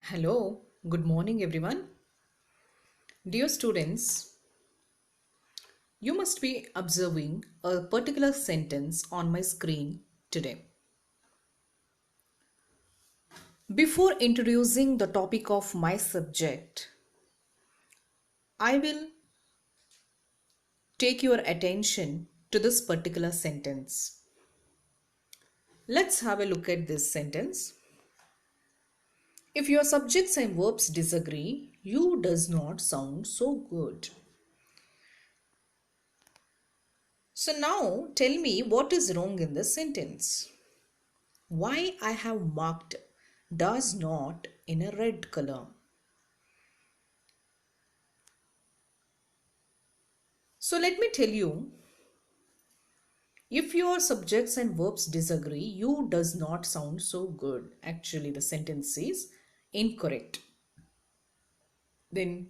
Hello, good morning everyone. Dear students, you must be observing a particular sentence on my screen today. Before introducing the topic of my subject, I will take your attention to this particular sentence. Let's have a look at this sentence. If your subjects and verbs disagree, you does not sound so good. So now tell me what is wrong in this sentence. Why I have marked does not in a red color. So let me tell you, if your subjects and verbs disagree, you does not sound so good. Actually, the sentence is incorrect. Then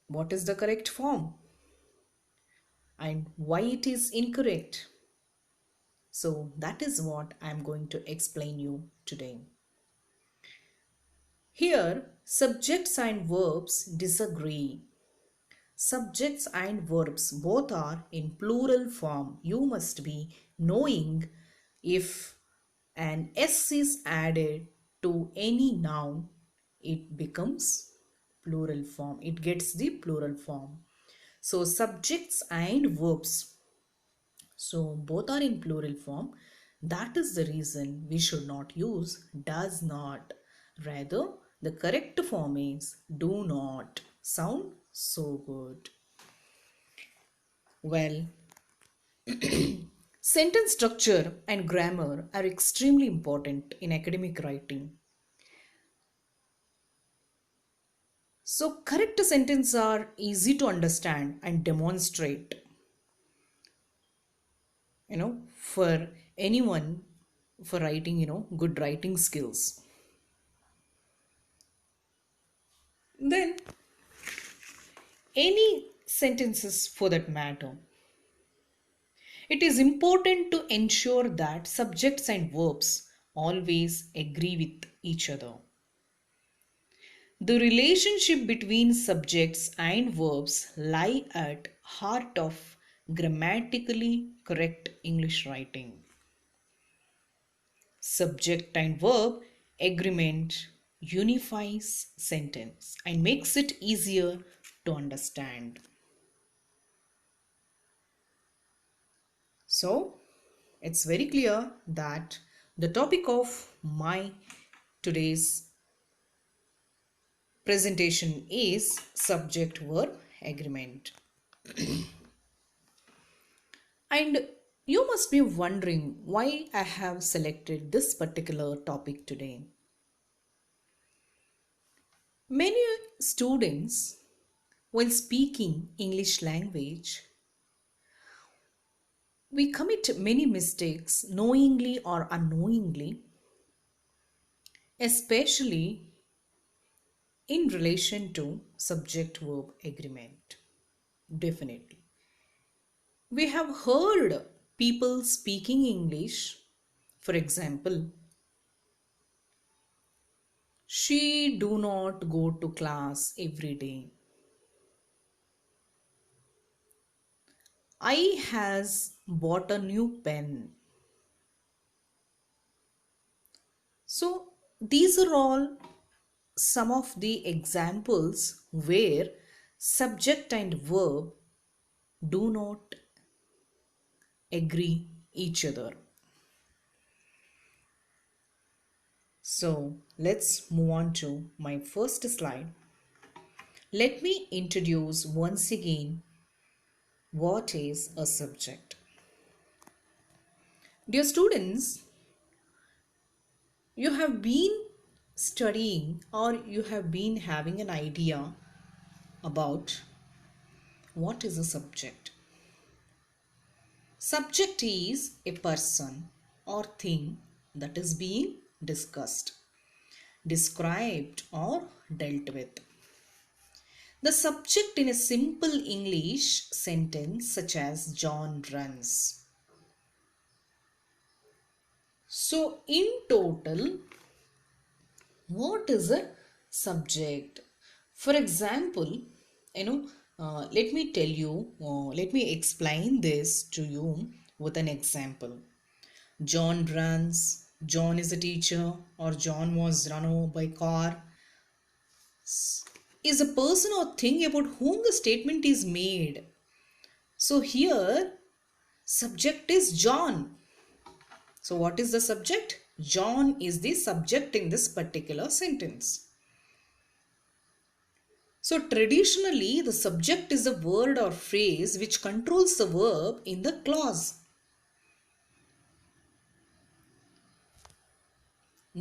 what is the correct form? And why it is incorrect? So that is what I am going to explain you today. Here, subjects and verbs disagree. Subjects and verbs both are in plural form. You must be knowing if an S is added to any noun, it becomes plural form. It gets the plural form. So subjects and verbs. So both are in plural form. That is the reason we should not use does not. Rather, the correct form is do not. Sound so good. Well, sentence structure and grammar are extremely important in academic writing. So, correct sentences are easy to understand and demonstrate, for anyone for writing, good writing skills. Then, any sentences for that matter. It is important to ensure that subjects and verbs always agree with each other. The relationship between subjects and verbs lie at heart of grammatically correct English writing. Subject and verb agreement unifies sentence and makes it easier to understand. So, it's very clear that the topic of my today's presentation is subject verb agreement. And you must be wondering why I have selected this particular topic today. Many students, while speaking English language, we commit many mistakes knowingly or unknowingly, especially in relation to subject verb agreement. Definitely. We have heard people speaking English, for example, she do not go to class every day. I has bought a new pen. So these are all some of the examples where subject and verb do not agree each other. So let's move on to my first slide. Let me introduce once again what is a subject. Dear students, you have been studying or you have been having an idea about what is a subject. Subject is a person or thing that is being discussed, described or dealt with. The subject in a simple English sentence such as John runs. So in total, what is a subject. For example, let me tell you, let me explain this to you with an example. John runs, John is a teacher, or John was run over by car, is a person or thing about whom the statement is made. So here, subject is John. So what is the subject? John is the subject in this particular sentence. So traditionally, the subject is a word or phrase which controls the verb in the clause.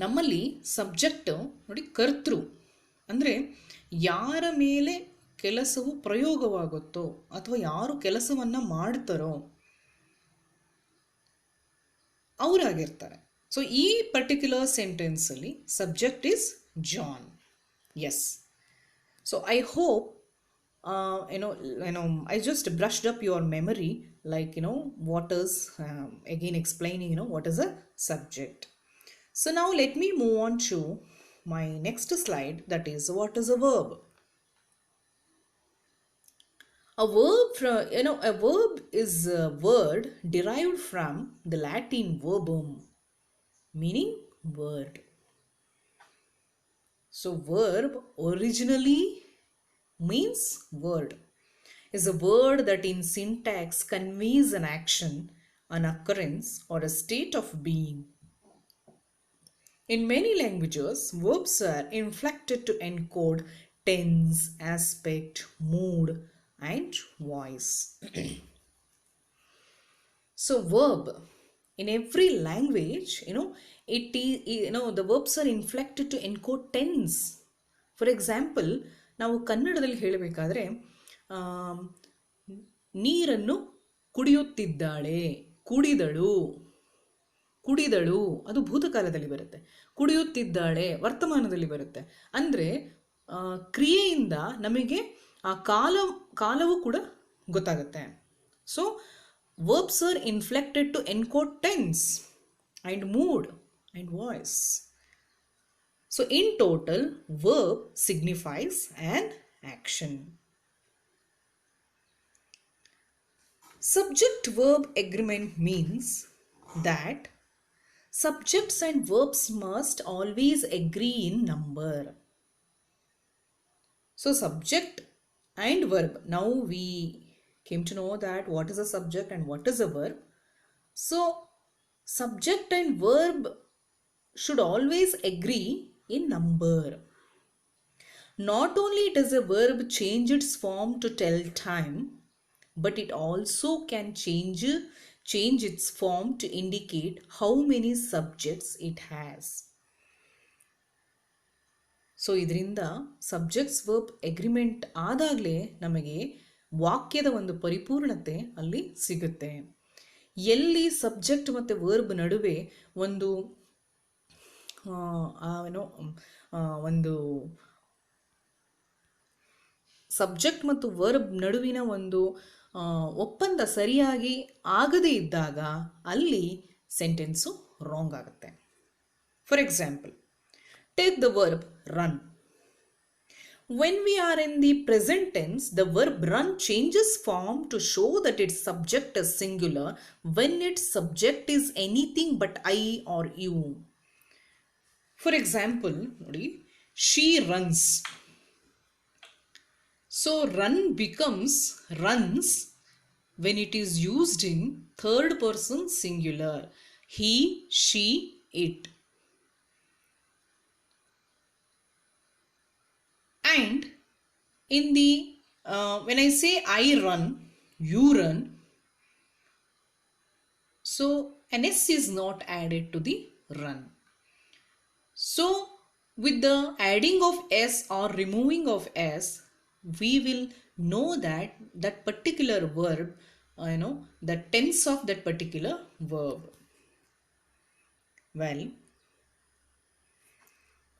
ನಮ್ಮಲ್ಲಿ subject ನೋಡಿ ಕರ್ತೃ ಅಂದರೆ ಯಾರ ಮೇಲೆ ಕೆಲಸವು ಪ್ರಯೋಗವಾಗುತ್ತೋ ಅಥವಾ ಯಾರು ಕೆಲಸವನ್ನು ಮಾಡ್ತಾರೋ ಅವರಾಗಿರ್ತಾರೆ. ಸೊ ಈ ಪರ್ಟಿಕ್ಯುಲರ್ ಸೆಂಟೆನ್ಸಲ್ಲಿ subject is John. Yes. So I hope I just brushed up your memory, like what is again explaining what is a subject. So now let me move on to my next slide, that is what is a verb. A verb is a word derived from the Latin verbum, meaning word. So verb originally means word, is a word that in syntax conveys an action, an occurrence, or a state of being. In many languages, verbs are inflected to encode tense, aspect, mood, and voice. So verb, in every language, it is, the verbs are inflected to encode tense. For example, ನಾವು ಕನ್ನಡದಲ್ಲಿ ಹೇಳಬೇಕಾದ್ರೆ ನೀರನ್ನು ಕುಡಿಯುತ್ತಿದ್ದಾಳೆ, ಕುಡಿದಳು, ಕುಡಿದಳು ಅದು ಭೂತಕಾಲದಲ್ಲಿ ಬರುತ್ತೆ, ಕುಡಿಯುತ್ತಿದ್ದಾಳೆ ವರ್ತಮಾನದಲ್ಲಿ ಬರುತ್ತೆ. ಅಂದರೆ ಕ್ರಿಯೆಯಿಂದ ನಮಗೆ ಆ ಕಾಲವೂ ಕೂಡ ಗೊತ್ತಾಗುತ್ತೆ. So verbs are inflected to encode tense and mood and voice. So in total, verb signifies an action. Subject-verb agreement means that subjects and verbs must always agree in number. So subject and verb. Now we came to know that what is a subject and what is a verb. So subject and verb should always agree in number. Not only does a verb change its form to tell time, but it also can change its form to indicate how many subjects it has. So ಇದರಿಂದ subjects verb agreement ಆದಾಗಲೇ ನಮಗೆ ವಾಕ್ಯದ ಒಂದು ಪರಿಪೂರ್ಣತೆ ಅಲ್ಲಿ ಸಿಗುತ್ತೆ. ಎಲ್ಲಿ subject ಮತ್ತು verb ನಡುವೆ ಒಂದು ಒಂದು ಸಬ್ಜೆಕ್ಟ್ ಮತ್ತು ವರ್ಬ್ ನಡುವಿನ ಒಂದು ಒಪ್ಪಂದ ಸರಿಯಾಗಿ ಆಗದೇ ಇದ್ದಾಗ ಅಲ್ಲಿ ಸೆಂಟೆನ್ಸು ರಾಂಗ್ ಆಗುತ್ತೆ. For example, take the verb run. When we are in the present tense, the verb run changes form to show that its subject is singular when its subject is anything but I or you. For example, she runs. So run becomes runs when it is used in third person singular. He, she, it. And in the when I say I run, you run, so an S is not added to the run. So with the adding of S or removing of S, we will know that that particular verb, the tense of that particular verb. Well,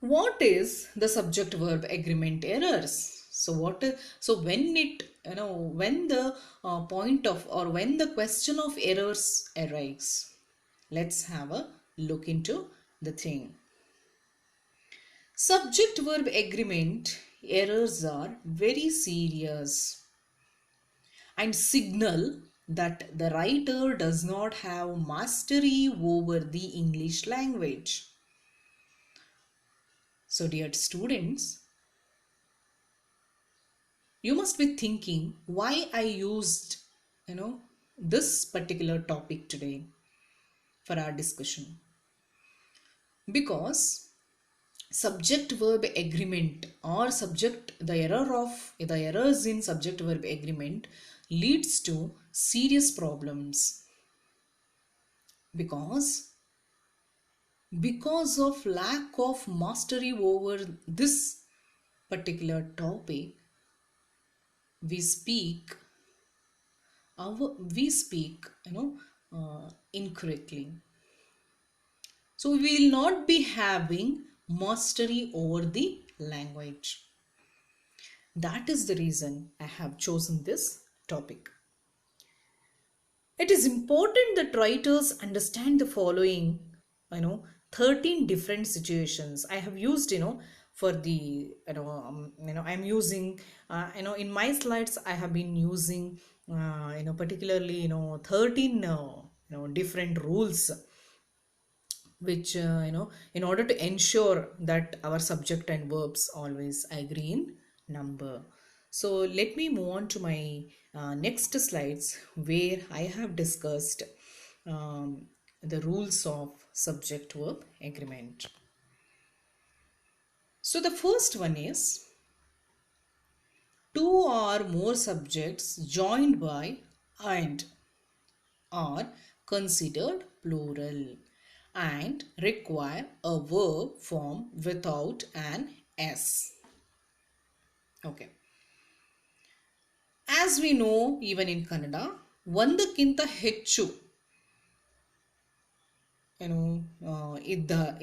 what is the subject verb agreement errors? So when it when the point of or when the question of errors arise, let's have a look into the thing. Subject verb agreement errors are very serious and signal that the writer does not have mastery over the English language. So, dear students, you must be thinking why I used, this particular topic today for our discussion. Because subject verb agreement or the errors in subject verb agreement leads to serious problems because of lack of mastery over this particular topic. We speak our we speak incorrectly, so we will not be having mastery over the language. That is the reason I have chosen this topic. It is important that writers understand the following, you know, 13 different situations. I have used, for the, I'm using, in my slides, I have been using, particularly, 13, different rules, which, in order to ensure that our subject and verbs always agree in number. So let me move on to my next slides where I have discussed um, the rules of subject verb agreement. So the first one is two or more subjects joined by and are considered plural and require a verb form without an S. Okay. As we know, even in Kannada, ಒಂದಕ್ಕಿಂತ ಹೆಚ್ಚು ಏನು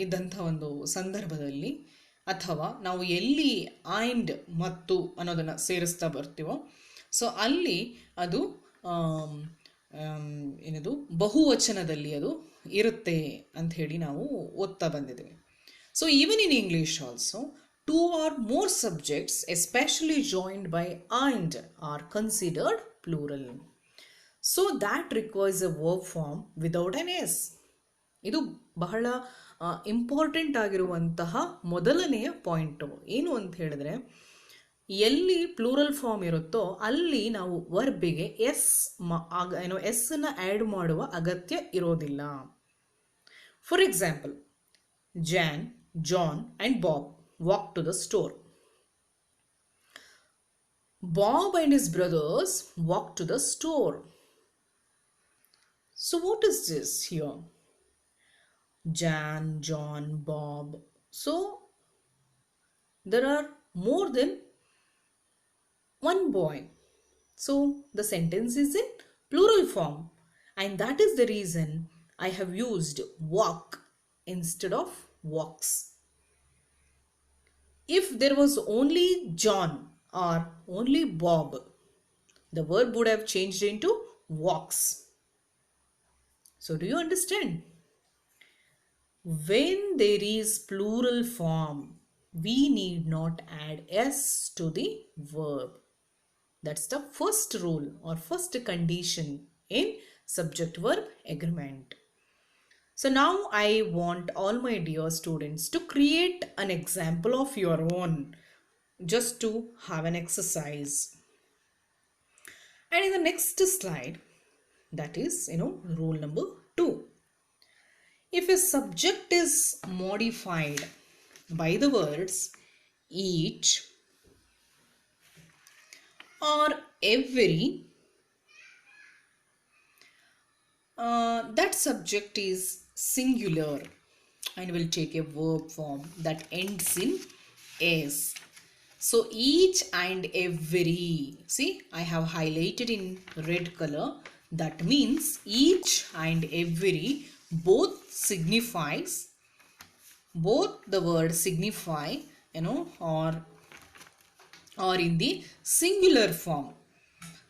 ಇದ್ದಂಥ ಒಂದು ಸಂದರ್ಭದಲ್ಲಿ ಅಥವಾ ನಾವು ಎಲ್ಲಿ and ಮತ್ತು ಅನ್ನೋದನ್ನು ಸೇರಿಸ್ತಾ ಬರ್ತೀವೋ, ಸೊ ಅಲ್ಲಿ ಅದು ಏನದು ಬಹುವಚನದಲ್ಲಿ ಅದು ಇರುತ್ತೆ ಅಂತ ಹೇಳಿ ನಾವು ಓದ್ತಾ ಬಂದಿದ್ದೇವೆ. So even in English also two or more subjects especially joined by and are considered plural. So that requires a verb form without an S. ಇದು ಬಹಳ ಇಂಪಾರ್ಟೆಂಟ್ ಆಗಿರುವಂತಹ ಮೊದಲನೆಯ ಪಾಯಿಂಟು. ಏನು ಅಂತ ಹೇಳಿದ್ರೆ, ಎಲ್ಲಿ ಪ್ಲೂರಲ್ ಫಾರ್ಮ್ ಇರುತ್ತೋ ಅಲ್ಲಿ ನಾವು ವರ್ಬಿಗೆ ಎಸ್ ಅನ್ನು ಆ್ಯಡ್ ಮಾಡುವ ಅಗತ್ಯ ಇರೋದಿಲ್ಲ. For example, John, John and Bob walk to the store. Bob and his brothers walk to the store. So what is this here? Jan, John, Bob. So there are more than one boy. So the sentence is in plural form, and that is the reason I have used walk instead of walks. If there was only John or only Bob, the verb would have changed into walks. So do you understand? When there is plural form, we need not add S to the verb. That's the first rule or first condition in subject verb agreement. So now I want all my dear students to create an example of your own, just to have an exercise. And in the next slide, that is, rule number 2. If a subject is modified by the words each or every, that subject is singular and will take a verb form that ends in s. So each and every, see, I have highlighted in red color. That means each and every both the words signify, or in the singular form.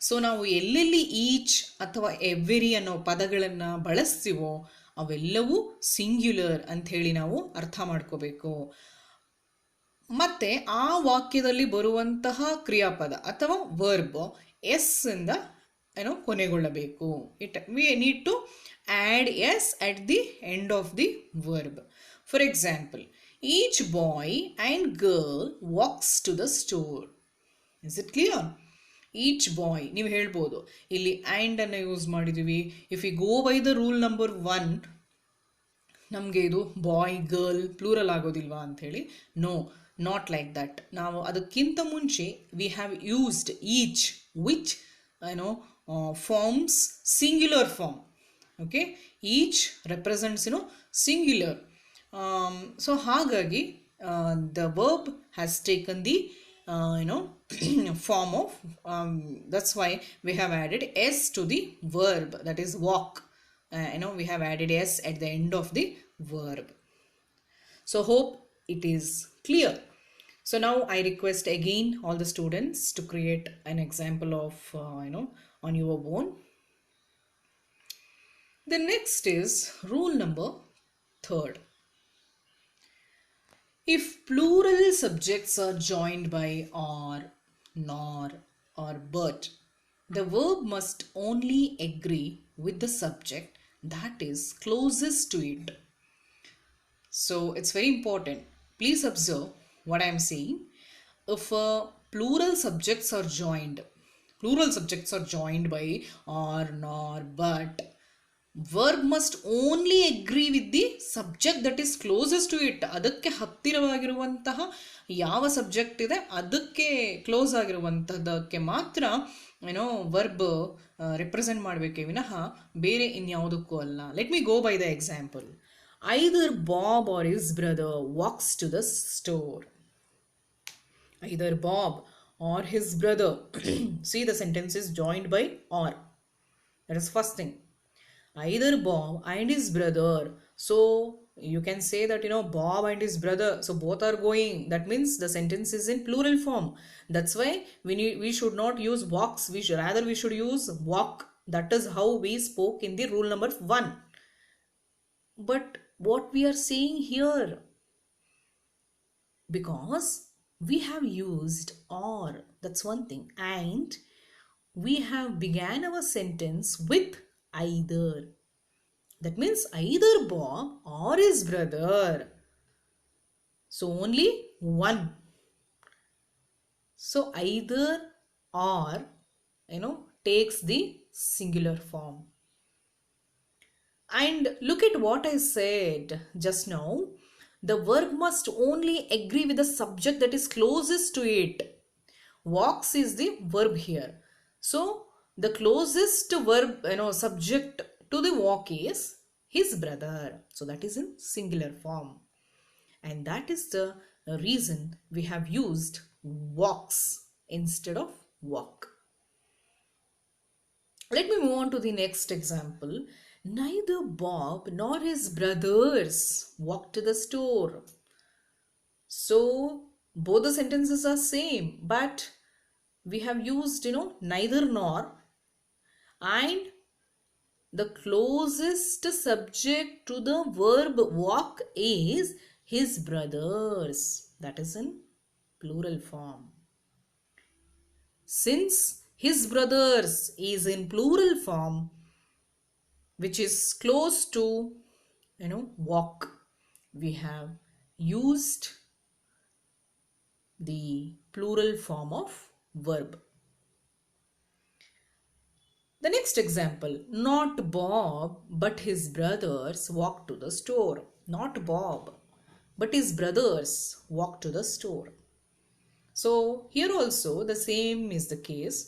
So ನಾವು ಎಲ್ಲೆಲ್ಲಿ each ಅಥವಾ every ಅನ್ನೋ ಪದಗಳನ್ನು ಬಳಸ್ತೀವೋ ಅವೆಲ್ಲವೂ singular ಅಂಥೇಳಿ ನಾವು ಅರ್ಥ ಮಾಡ್ಕೋಬೇಕು. ಮತ್ತೆ ಆ ವಾಕ್ಯದಲ್ಲಿ ಬರುವಂತಹ ಕ್ರಿಯಾಪದ ಅಥವಾ ವರ್ಬ್ ಎಸ್ ಇಂದ ಕೊನೆಗೊಳ್ಳಬೇಕು. We need to add s at the end of the verb. For example, each boy and girl walks to the store. Is it clear? Each boy ನೀವು ಹೇಳ್ಬೋದು, ಇಲ್ಲಿ ಆ್ಯಂಡ್ ಅನ್ನು ಯೂಸ್ ಮಾಡಿದ್ದೀವಿ. If you go by the rule number 1, ನಮಗೆ ಇದು boy girl plural ಆಗೋದಿಲ್ವಾ ಅಂಥೇಳಿ. No, not like that. ನಾವು ಅದಕ್ಕಿಂತ ಮುಂಚೆ we have used each which forms singular form. Okay, each represents singular. So ಹಾಗಾಗಿ the verb has taken the form of that's why we have added s to the verb, that is walk. We have added s at the end of the verb. So hope it is clear. So now I request again all the students to create an example of on your own. The next is rule number 3. If plural subjects are joined by or, nor, or but, the verb must only agree with the subject that is closest to it. So it's very important. Please observe what I am saying. If plural subjects are joined by or, nor, but, verb must only agree with the subject that is closest to it. ಅದಕ್ಕೆ ಹತ್ತಿರವಾಗಿರುವಂತಹ ಯಾವ subject ಇದೆ ಅದಕ್ಕೆ close ಆಗಿರುವಂಥದ್ದಕ್ಕೆ ಮಾತ್ರ verb represent ಮಾಡಬೇಕೇ ವಿನಃ ಬೇರೆ ಇನ್ಯಾವುದಕ್ಕೂ ಅಲ್ಲ. Let me go by the example. Either Bob or his brother walks to the store. Either Bob or his brother. See, the sentence is joined by or. That is first thing. Either Bob and his brother. So you can say that Bob and his brother, so both are going. That means the sentence is in plural form. That's why we should not use walks. Rather we should use walk. That is how we spoke in the rule number 1. But what we are saying here, because we have used or, that's one thing, and we have began our sentence with either. That means either Bob or his brother. So only one. So either or takes the singular form. And look at what I said just now. The verb must only agree with the subject that is closest to it. Walks is the verb here. So the closest verb, subject to the walk is his brother. So that is in singular form. And that is the reason we have used walks instead of walk. Let me move on to the next example. Neither Bob nor his brothers walked to the store. So both the sentences are same, but we have used neither nor, and the closest subject to the verb walk is his brothers. That is in plural form. Since his brothers is in plural form, which is close to walk, we have used the plural form of verb. The next example, not Bob but his brothers walked to the store. Not Bob but his brothers walked to the store. So here also the same is the case.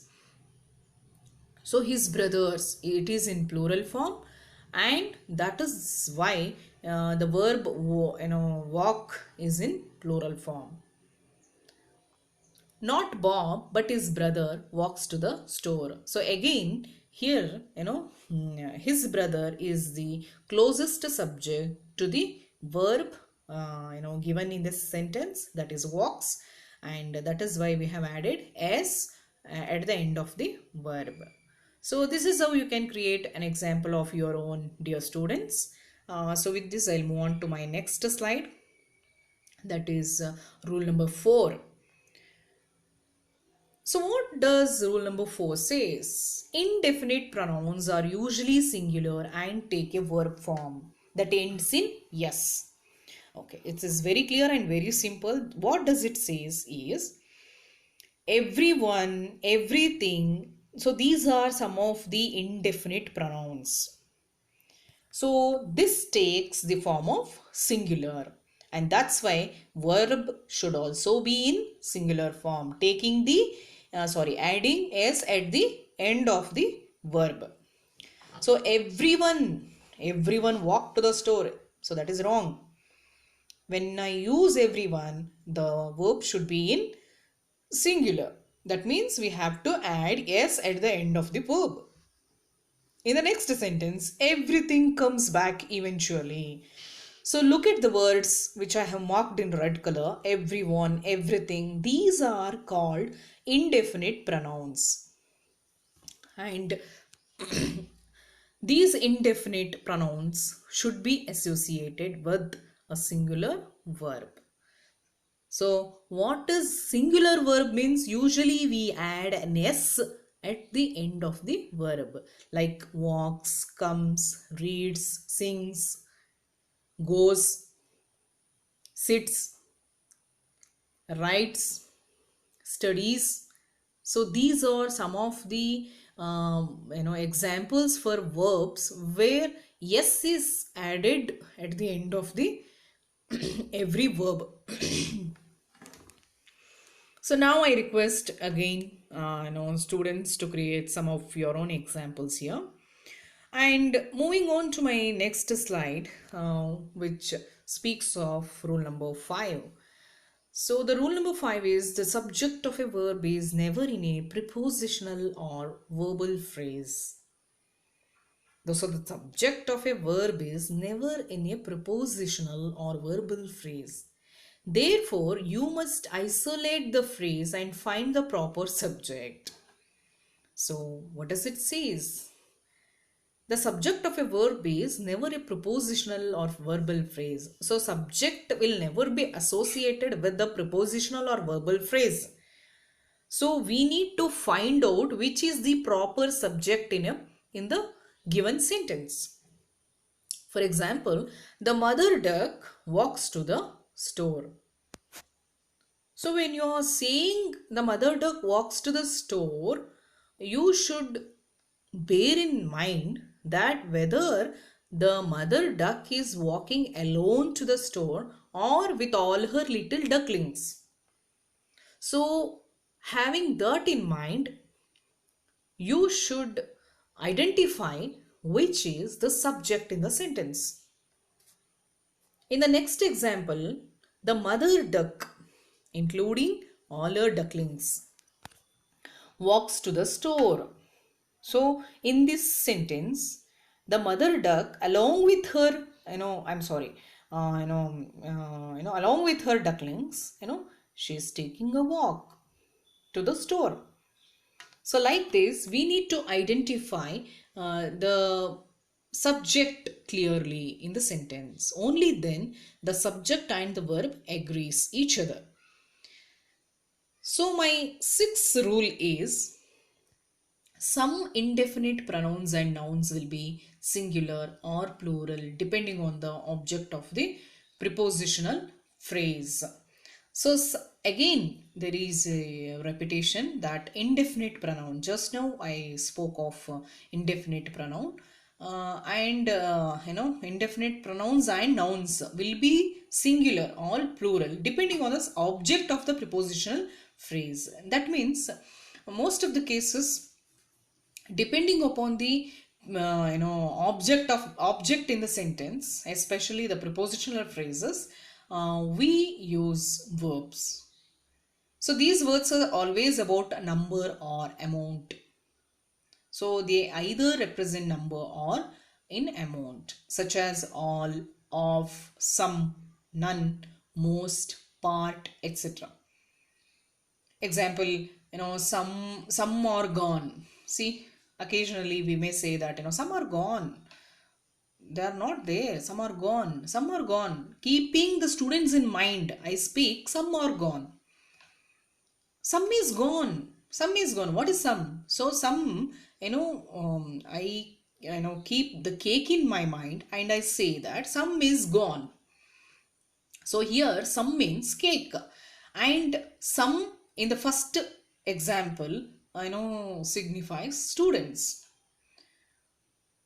So his brothers, it is in plural form, and that is why the verb walk is in plural form. Not Bob but his brother walks to the store. So again here his brother is the closest subject to the verb given in this sentence, that is walks, and that is why we have added s at the end of the verb. So this is how you can create an example of your own, dear students. So with this I'll move on to my next slide. That is rule number 4. So what does rule number 4 says? Indefinite pronouns are usually singular and take a verb form that ends in yes. Okay, it is very clear and very simple. What does it says is everyone, everything. So these are some of the indefinite pronouns. So this takes the form of singular, and that's why verb should also be in singular form, taking the adding s at the end of the verb. So everyone walked to the store. So that is wrong. When I use everyone, the verb should be in singular. That means we have to add s at the end of the verb. In the next sentence, everything comes back eventually. So look at the words which I have marked in red color. Everyone, everything. These are called indefinite pronouns. And these indefinite pronouns should be associated with a singular verb. So what is singular verb means? Usually we add an s at the end of the verb, like walks, comes, reads, sings, goes, sits, writes, studies. So these are some of the examples for verbs where yes is added at the end of the every verb. So now I request again students to create some of your own examples here. And moving on to my next slide, which speaks of rule number 5. So the rule number 5 is the subject of a verb is never in a prepositional or verbal phrase. So the subject of a verb is never in a prepositional or verbal phrase. Therefore, you must isolate the phrase and find the proper subject. So what does it say? The subject of a verb is never a prepositional or verbal phrase. So subject will never be associated with the prepositional or verbal phrase. So we need to find out which is the proper subject in the given sentence. For example, the mother duck walks to the store. So when you are saying the mother duck walks to the store, you should bear in mind that whether the mother duck is walking alone to the store or with all her little ducklings. So having that in mind, you should identify which is the subject in the sentence. In the next example, the mother duck, including all her ducklings, walks to the store. So in this sentence, the mother duck, along with her, along with her ducklings, she is taking a walk to the store. So like this, we need to identify the subject clearly in the sentence. Only then the subject and the verb agrees each other. So my sixth rule is some indefinite pronouns and nouns will be singular or plural depending on the object of the prepositional phrase. So again, there is a repetition that indefinite pronoun. Just now I spoke of indefinite pronoun indefinite pronouns and nouns will be singular or plural depending on the object of the prepositional phrase. That means most of the cases, depending upon the object in the sentence, especially the prepositional phrases, we use verbs. So these words are always about a number or amount. So they either represent number or in amount, such as all, of, some, none, most, part, etc. Example, some are gone. See, occasionally we may say that some are gone. They are not there. Some are gone. Some are gone. Keeping the students in mind, I speak, some are gone. Some is gone. Some is gone. What is some? So some, I keep the cake in my mind and I say that some is gone. So here some means cake, and some in the first example signifies students.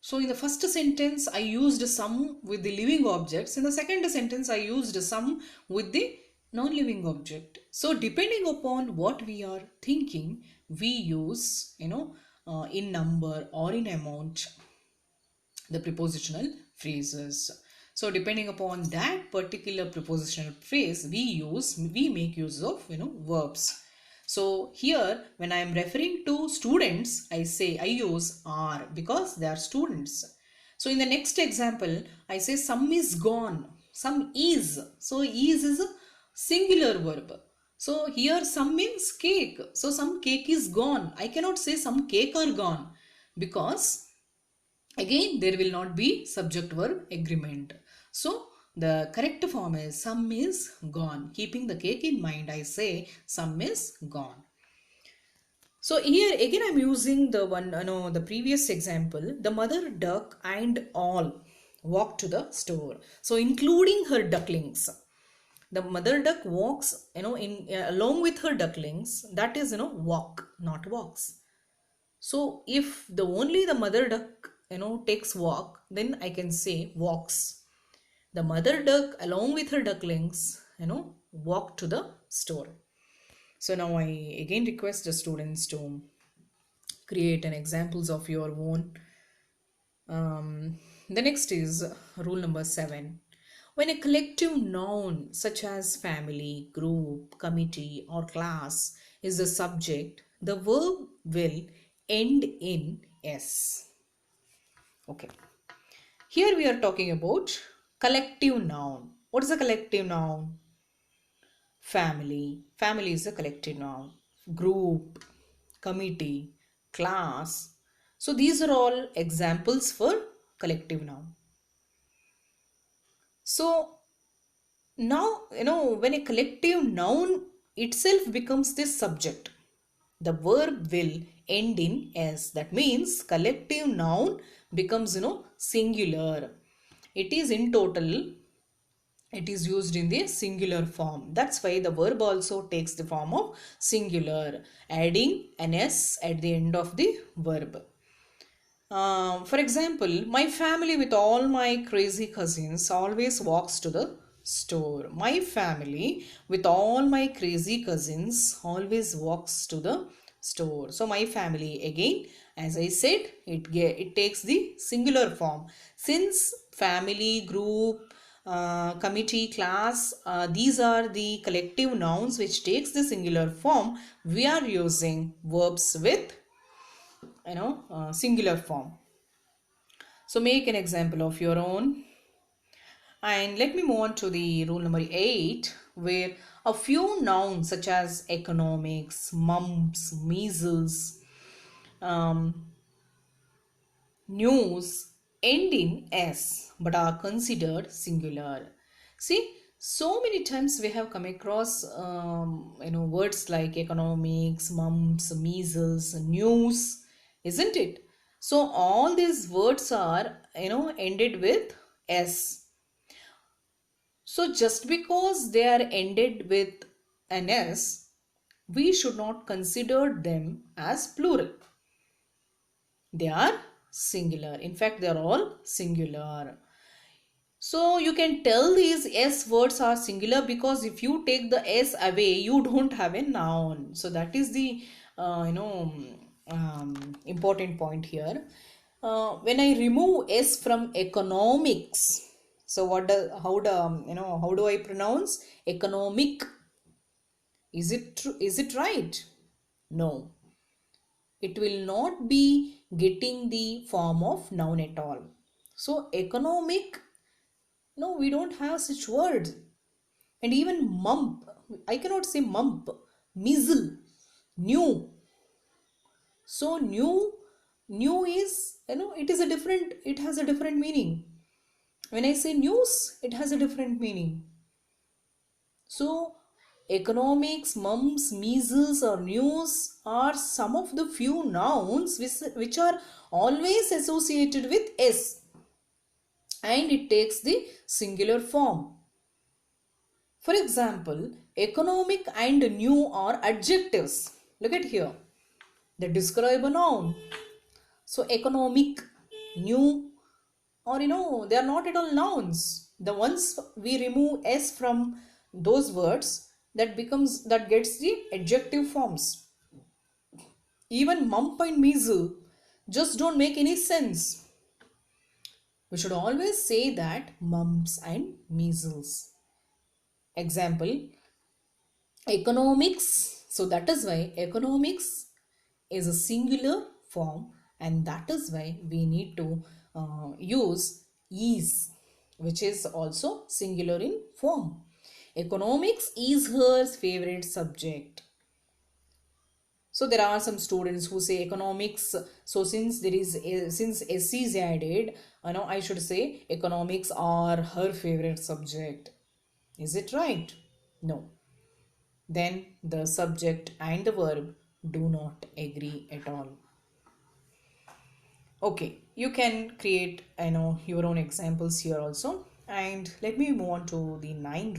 So in the first sentence I used some with the living objects. In the second sentence I used some with the non-living object. So depending upon what we are thinking, we use in number or in amount the prepositional phrases. So depending upon that particular prepositional phrase, we make use of verbs. So here when I am referring to students, I use are because they are students. So in the next example, I say some is gone, some is. So is a singular verb. So here some means cake. So some cake is gone. I cannot say some cake are gone because again there will not be subject verb agreement. So the correct form is some is gone. Keeping the cake in mind, I say some is gone. So here again I'm using the one the previous example. The mother duck and all walk to the store, so including her ducklings. The mother duck walks in along with her ducklings. That is walk, not walks. So if the only the mother duck takes walk, then I can say walks. The mother duck along with her ducklings walk to the store. So now I again request the students to create an examples of your own. The next is rule number 7. When a collective noun such as family, group, committee or class is the subject, the verb will end in s. Okay. Here we are talking about collective noun. What is a collective noun? Family. Family is a collective noun. Group, committee, class. So these are all examples for collective noun. So now, when a collective noun itself becomes the subject, the verb will end in s. That means collective noun becomes, singular. It is in total, it is used in the singular form. That's why the verb also takes the form of singular, adding an s at the end of the verb. For example, my family with all my crazy cousins always walks to the store. My family with all my crazy cousins always walks to the store. So my family, again, as I said, it takes the singular form. Since family, group, committee, class, these are the collective nouns which takes the singular form, we are using verbs with singular form. So make an example of your own. And let me move on to the rule number 8, where a few nouns such as economics, mumps, measles, news end in s but are considered singular. See, so many times we have come across words like economics, mumps, measles, news, isn't it? So all these words are ended with s. So just because they are ended with an s, we should not consider them as plural. They are singular. In fact, they are all singular. So you can tell these s words are singular because if you take the s away, you don't have a noun. So that is the important point here. When I remove s from economics, so how do I pronounce economic? Is it true? Is it right? No. It will not be getting the form of noun at all. So economic, no, we don't have such words. And even mump, I cannot say mump, measle, new. So new is, it is a different, it has a different meaning. When I say news, it has a different meaning. So, economics, mumps, measles, or news are some of the few nouns which are always associated with s, and it takes the singular form. For example, economic and new are adjectives. Look at here. They describe a noun. So economic, new, or they are not at all nouns. The ones we remove s from those words, that gets the adjective forms. Even mump and measle just don't make any sense. We should always say that mumps and measles. Example, economics. So that is why economics is a singular form, and that is why we need to use is, which is also singular in form. Economics is her favorite subject. So there are some students who say economics. So since since s is added, I should say economics are her favorite subject. Is it right? No. Then the subject and the verb do not agree at all. Okay, you can create your own examples here also. And let me move on to the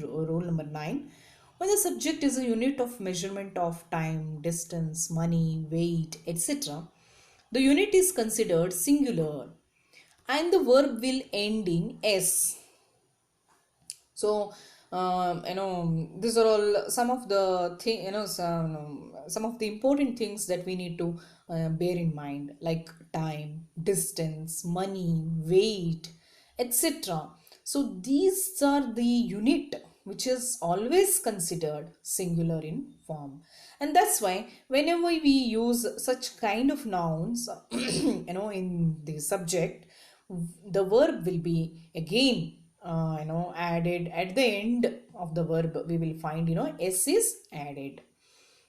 rule number 9. When the subject is a unit of measurement of time, distance, money, weight, etc., the unit is considered singular and the verb will end in s. So these are all some of the thing some of the important things that we need to bear in mind, like time, distance, money, weight, etc. So these are the unit which is always considered singular in form, and that's why whenever we use such kind of nouns in the subject, the verb will be again added at the end of the verb. We will find s is added.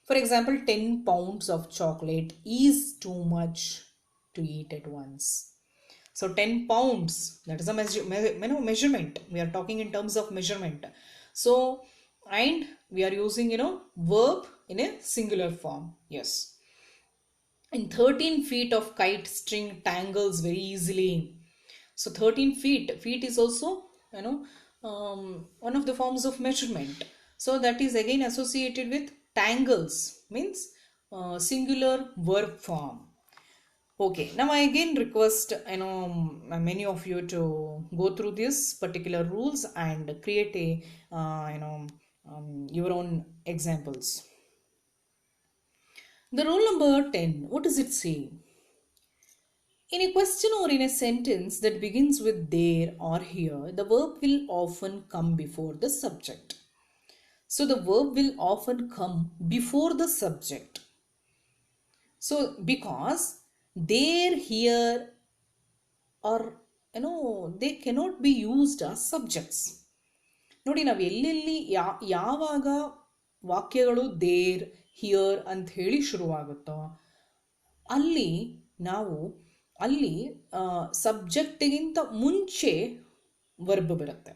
For example, 10 pounds of chocolate is too much to eat at once. So 10 pounds, that is a measurement. We are talking in terms of measurement. So, and we are using verb in a singular form. Yes. And 13 feet of kite string tangles very easily. So 13 feet is also one of the forms of measurement. So that is again associated with tangles, means singular verb form. Okay, now I again request many of you to go through these particular rules and create a your own examples. The rule number 10, what does it say? In a question or in a sentence that begins with there or here, the verb will often come before the subject. So the verb will often come before the subject. So because there, here, or they cannot be used as subjects. ನೋಡಿ ನಾವು ಎಲ್ಲೆಲ್ಲಿ ಯಾವಾಗ ವಾಕ್ಯಗಳು there here ಅಂತ ಹೇಳಿ ಶುರುವಾಗುತ್ತೋ ಅಲ್ಲಿ ನಾವು ಅಲ್ಲಿ ಸಬ್ಜೆಕ್ಟ್ಗಿಂತ ಮುಂಚೆ ವರ್ಬ್ ಬರುತ್ತೆ.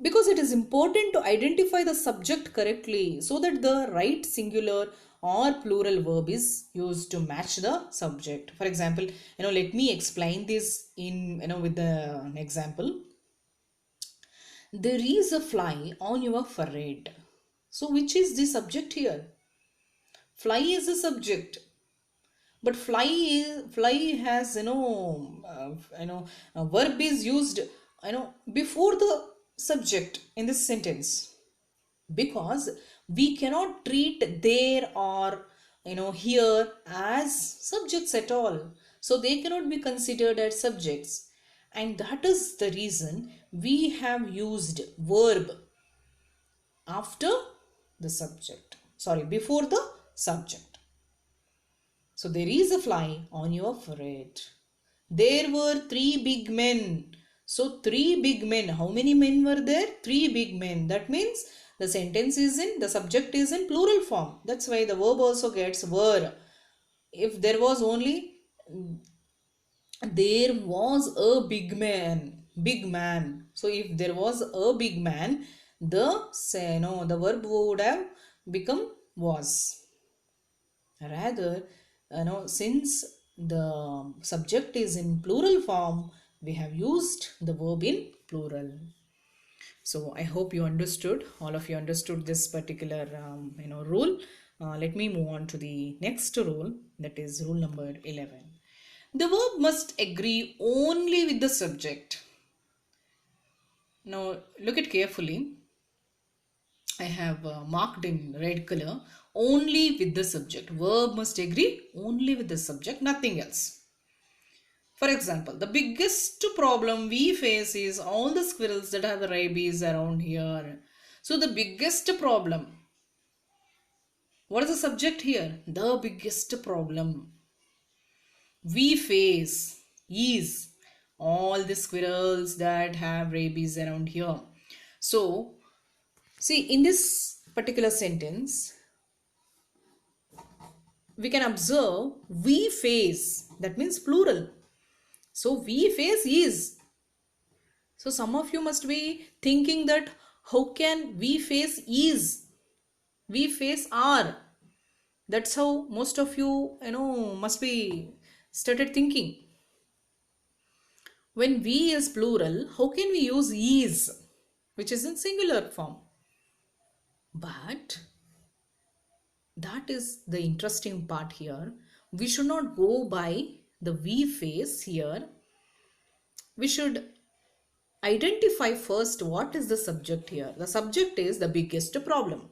Because it is important to identify the subject correctly so that the right singular or plural verb is used to match the subject. For example, let me explain this in with an example. There is a fly on your forehead. So which is the subject here? Fly is the subject, but fly has verb is used before the subject in this sentence, because we cannot treat there or here as subjects at all. So they cannot be considered as subjects, and that is the reason we have used verb after the subject, sorry, before the subject. So there is a fly on your forehead. There were 3 big men. So 3 big men. How many men were there? 3 big men. That means the sentence is in, the subject is in plural form. That's why the verb also gets were. If there was only There was a big man. So if there was a big man, the say no, the verb would have become was. Rather, since the subject is in plural form, we have used the verb in plural. So I hope you understood, all of you understood this particular rule. Let me move on to the next rule, that is rule number 11. The verb must agree only with the subject. Now look at carefully. I have marked in red color, only with the subject. Verb must agree only with the subject, nothing else. For example, the biggest problem we face is all the squirrels that have rabies around here. So the biggest problem. What is the subject here? The biggest problem we face is all the squirrels that have rabies around here. So, see, in this particular sentence, we can observe we face, that means plural. So, we face is. So, some of you must be thinking that how can we face is? We face are. That's how most of you, must be started thinking. When we is plural, how can we use is, which is in singular form? But that is the interesting part here. We should not go by the we face here. We should identify first what is the subject here. The subject is the biggest problem.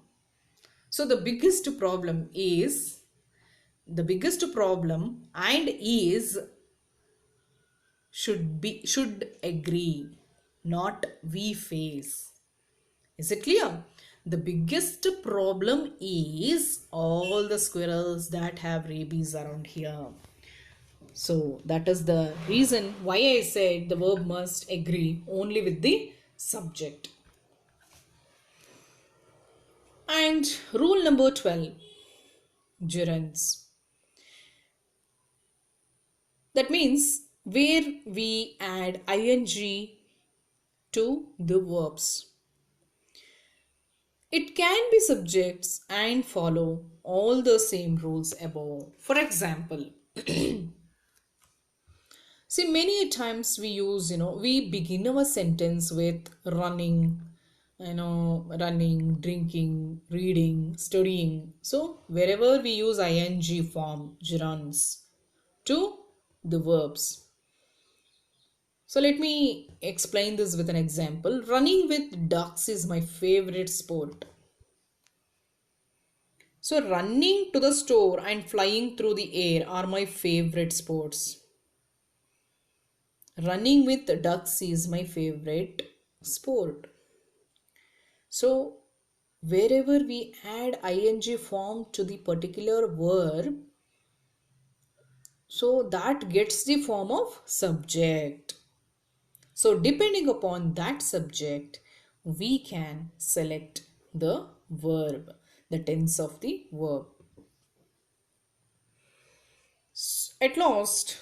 So the biggest problem is, the biggest problem and is should agree, not we face. Is it clear? The biggest problem is all the squirrels that have rabies around here. So that is the reason why I said the verb must agree only with the subject. And rule number 12, gerunds. That means where we add ing to the verbs. It can be subjects and follow all the same rules above. For example, see, many times we use, we begin our sentence with running, running, drinking, reading, studying. So, wherever we use ing form, gerunds, to the verbs. So, let me explain this with an example. Running with ducks is my favorite sport. So, running to the store and flying through the air are my favorite sports. Running with ducks is my favorite sport. So, wherever we add ing form to the particular verb, so that gets the form of subject. So, depending upon that subject, we can select the verb, the tense of the verb. At last,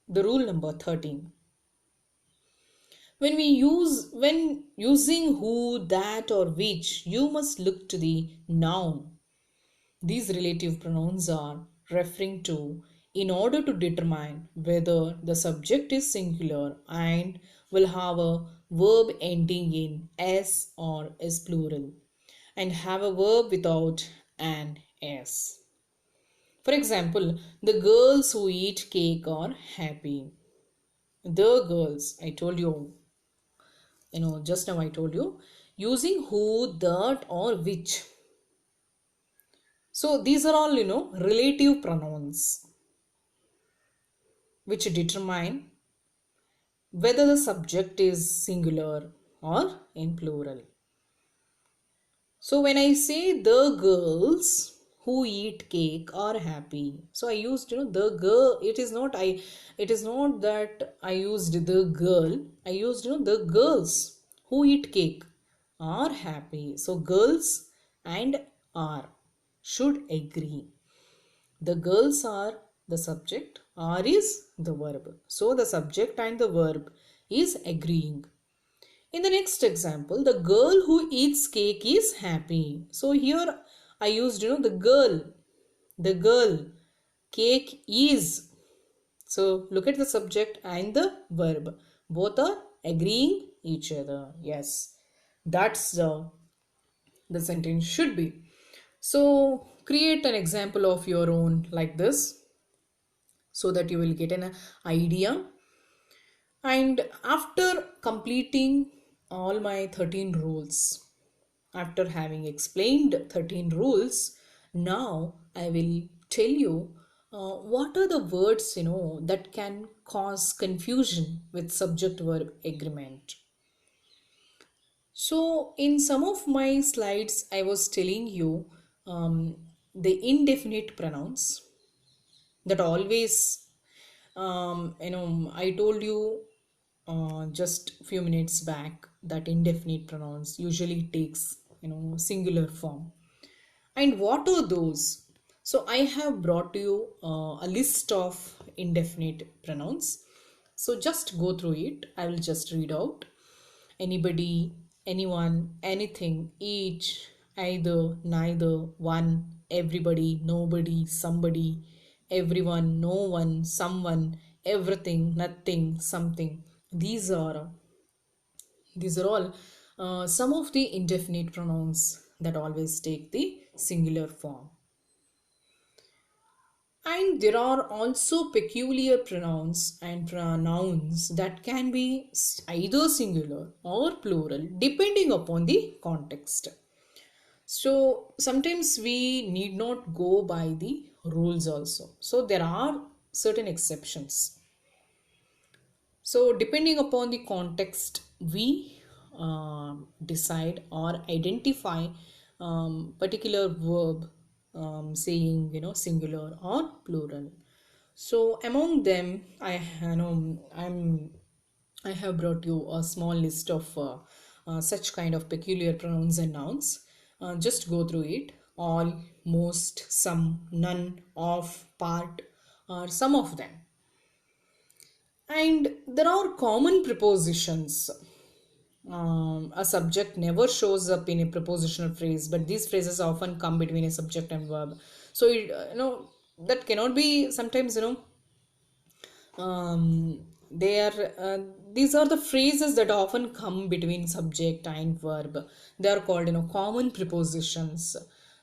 the rule number 13. When using who, that or which, you must look to the noun. These relative pronouns are referring to in order to determine whether the subject is singular and will have a verb ending in s or is plural and have a verb without an s. For example, the girls who eat cake are happy. The girls, I told you, just now I told you, using who, that or which. So these are all, relative pronouns which determine whether the subject is singular or in plural. So when I say the girls who eat cake are happy, so I used, the girl. It is not that I used the girl. I used, the girls who eat cake are happy. So girls and are should agree. The girls are the subject, Are is the verb. So the subject and the verb is agreeing. In the next example, the girl who eats cake is happy. So here I used, the girl, cake is. So look at the subject and the verb. Both are agreeing each other. Yes, that's the sentence should be. So create an example of your own like this so that you will get an idea. And after completing all my 13 rules, after having explained 13 rules, now I will tell you what are the words that can cause confusion with subject verb agreement. So in some of my slides I was telling you the indefinite pronouns that always I told you just few minutes back that indefinite pronouns usually takes singular form. And what are those? So I have brought you a list of indefinite pronouns. So just go through it. I will just read out. Anybody, anyone, anything, each, either, neither, one, everybody, nobody, somebody, everyone, no one, someone, everything, nothing, something. These are these are all some of the indefinite pronouns that always take the singular form. And there are also peculiar pronouns and pronouns that can be either singular or plural depending upon the context. So sometimes we need not go by the rules also. So there are certain exceptions. So depending upon the context, we decide or identify particular verb saying singular or plural. So among them, I have brought you a small list of such kind of peculiar pronouns and nouns. Just go through it. All, most, some, none, of, part, or some of them. And there are common prepositions. A subject never shows up in a prepositional phrase, but these phrases often come between a subject and verb. So, that cannot be sometimes, they are these are the phrases that often come between subject and verb. They are called common prepositions.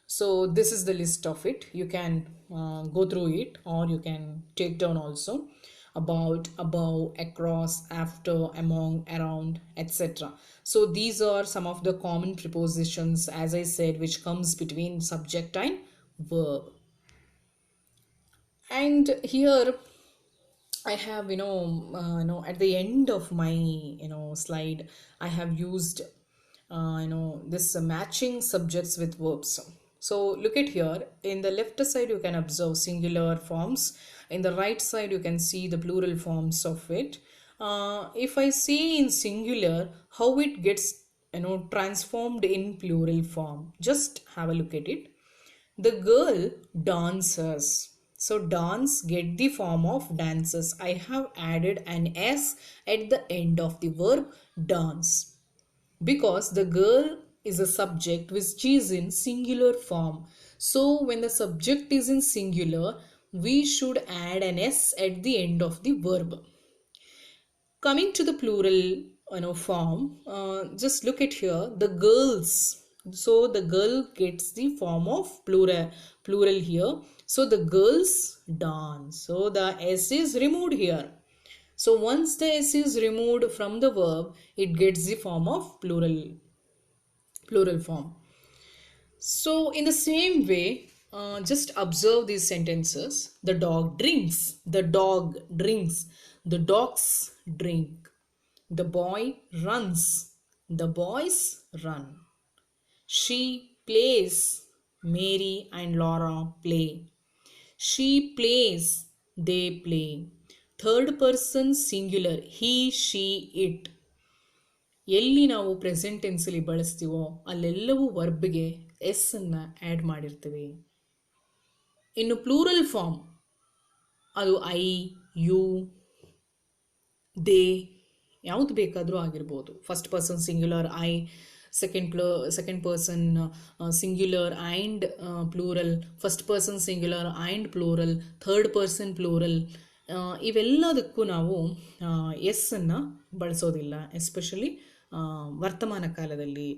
So this is the list of it. You can go through it or you can take down also. About, above, across, after, among, around, etc. So these are some of the common prepositions, as I said, which comes between subject and verb. And here I have, at the end of my, slide, I have used, this matching subjects with verbs. So look at here. In the left side, you can observe singular forms. In the right side, you can see the plural forms of it. If I say in singular, how it gets, transformed in plural form. Just have a look at it. The girl dances. So dance get the form of dances. I have added an S at the end of the verb dance because the girl is a subject which is in singular form. So when the subject is in singular, we should add an S at the end of the verb. Coming to the plural form, just look at here, the girls. So the girl gets the form of plural here. So the girls dance. So the s is removed here. So once the s is removed from the verb, it gets the form of plural form. So, in the same way, just observe these sentences. The dog drinks. The dog drinks. The dogs drink. The boy runs. The boys run. She plays. Mary and Laura play. She plays. They play. Third person singular. He, she, it. ಎಲ್ಲಿ ನಾವು present ಟೆನ್ಸಲ್ಲಿ ಬಳಸ್ತೀವೋ ಅಲ್ಲೆಲ್ಲವೂ ವರ್ಬ್ಗೆ s ಅನ್ನು add ಮಾಡಿರ್ತೀವಿ. ಇನ್ನು plural form ಅದು ಐ, ಯು, ದೇ ಯಾವುದು ಬೇಕಾದರೂ ಆಗಿರ್ಬೋದು. First person singular I, second person singular and plural, first person singular and plural, third person plural, ಇವೆಲ್ಲದಕ್ಕೂ ನಾವು ಎಸ್ಸನ್ನು ಬಳಸೋದಿಲ್ಲ, ಎಸ್ಪೆಷಲಿ ವರ್ತಮಾನ ಕಾಲದಲ್ಲಿ.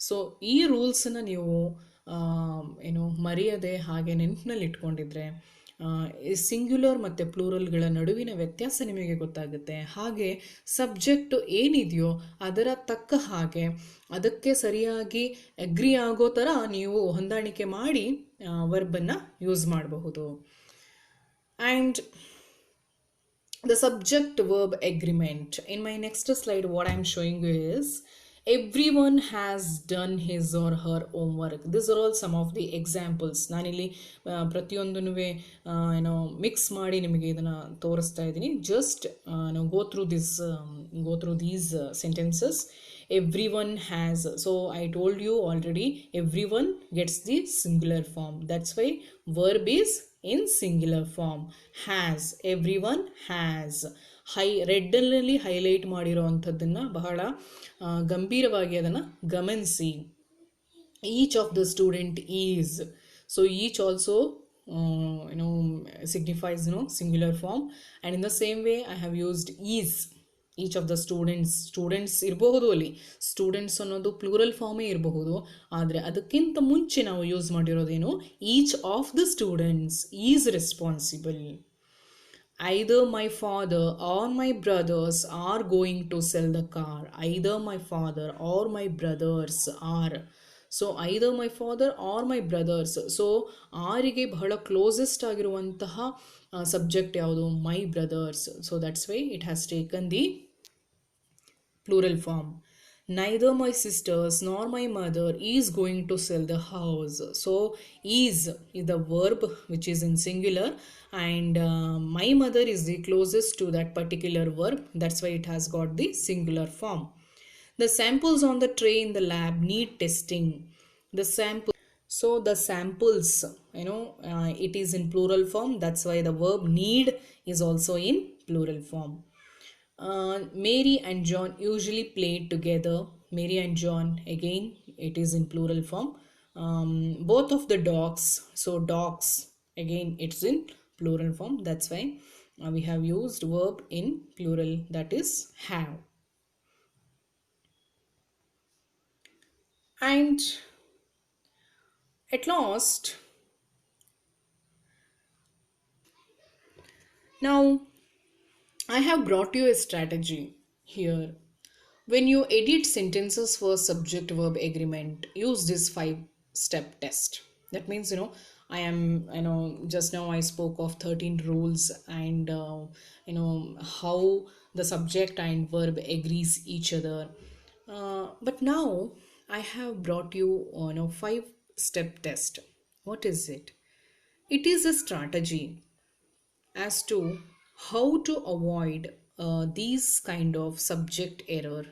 ಸೊ ಈ ರೂಲ್ಸನ್ನು ನೀವು ಮರೆಯದೆ ಹಾಗೆ ನೆನಪಿನಲ್ಲಿ ಇಟ್ಕೊಂಡಿದ್ರೆ ಸಿಂಗ್ಯುಲರ್ ಮತ್ತು ಪ್ಲೂರಲ್ಗಳ ನಡುವಿನ ವ್ಯತ್ಯಾಸ ನಿಮಗೆ ಗೊತ್ತಾಗುತ್ತೆ. ಹಾಗೆ ಸಬ್ಜೆಕ್ಟ್ ಏನಿದೆಯೋ ಅದರ ತಕ್ಕ ಹಾಗೆ ಅದಕ್ಕೆ ಸರಿಯಾಗಿ ಅಗ್ರಿ ಆಗೋ ಥರ ನೀವು ಹೊಂದಾಣಿಕೆ ಮಾಡಿ ವರ್ಬನ್ನು ಯೂಸ್ ಮಾಡಬಹುದು. And the subject verb agreement. In my next slide, what I'm showing you is everyone has done his or her homework. These are all some of the examples. ನಾನಿಲ್ಲಿ ಪ್ರತಿಯೊಂದನ್ನು ಮಿಕ್ಸ್ ಮಾಡಿ ನಿಮಗೆ ಇದನ್ನು ತೋರಿಸ್ತಾ ಇದ್ದೀನಿ. Just go through these sentences. Everyone has, so I told you already, everyone gets the singular form. That's why verb is in singular form. Has, everyone has. ರೆಡ್ನಲ್ಲಿ highlight ಮಾಡಿರೋ ಅಂಥದ್ದನ್ನು ಬಹಳ ಗಂಭೀರವಾಗಿ ಅದನ್ನು ಗಮನಿಸಿ. Each of the student is, so each also signifies singular form. And in the same way I have used is. Each of the students ಇರಬಹುದು, ಅಲ್ಲಿ students ಅನ್ನೋದು ಪ್ಲೂರಲ್ ಫಾರ್ಮೇ ಇರಬಹುದು. ಆದರೆ ಅದಕ್ಕಿಂತ ಮುಂಚೆ ನಾವು ಯೂಸ್ ಮಾಡಿರೋದೇನು, each of the students is responsible. Either my father or my brothers are going to sell the car. Either my father or my brothers are. So either my father or my brothers. So ಆರಿಗೆ ಬಹಳ closest ಆಗಿರುವಂತಹ subject ಯಾವುದು, my brothers. So that's why it has taken the plural form. Neither my sisters nor my mother is going to sell the house. So is the verb which is in singular, and my mother is the closest to that particular verb. That's why it has got the singular form. The samples on the tray in the lab need testing. The samples, it is in plural form. That's why the verb need is also in plural form. Mary and John usually play together. Mary and John, again it is in plural form. Both of the dogs, so dogs, again it's in plural form. That's why we have used verb in plural, that is have. And at last, now I have brought you a strategy here. When you edit sentences for subject-verb agreement, use this 5-step test. That means, just now I spoke of 13 rules and, how the subject and verb agrees each other. But now I have brought you, 5-step test. What is it? It is a strategy as to how to avoid these kind of subject error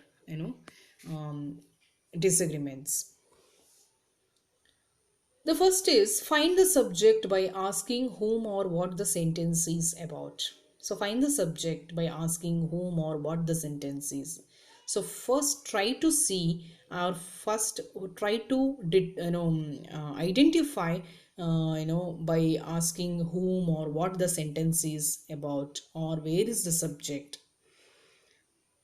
disagreements. The first is find the subject by asking whom or what the sentence is about. So find the subject by asking whom or what the sentence is. So first try to see, or first try to identify by asking whom or what the sentence is about, or where is the subject.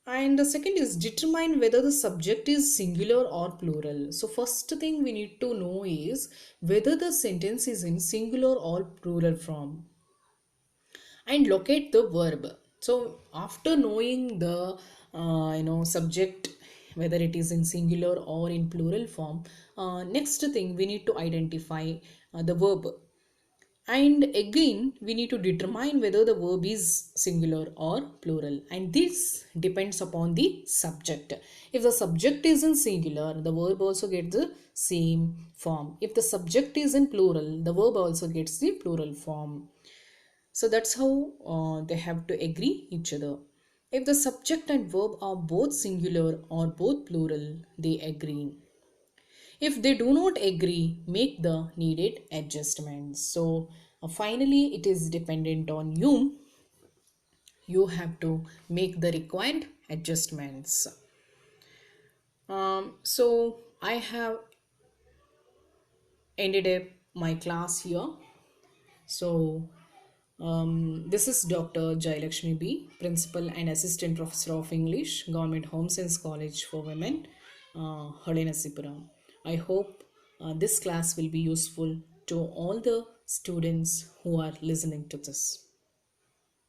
And the second is determine whether the subject is singular or plural. So first thing we need to know is whether the sentence is in singular or plural form. And locate the verb. So after knowing the subject, whether it is in singular or in plural form, next thing we need to identify the verb. And again we need to determine whether the verb is singular or plural, and this depends upon the subject. If the subject is in singular, the verb also gets the same form. If the subject is in plural, the verb also gets the plural form. So that's how they have to agree each other. If the subject and verb are both singular or both plural, they agree. If they do not agree, make the needed adjustments. So Finally, it is dependent on you. You have to make the required adjustments. So I have ended up my class here. So this is Dr. Jailakshmi B, Principal and Assistant Professor of English, Government Home Science College for Women, Halenasipuram. I hope this class will be useful to all the students who are listening to this.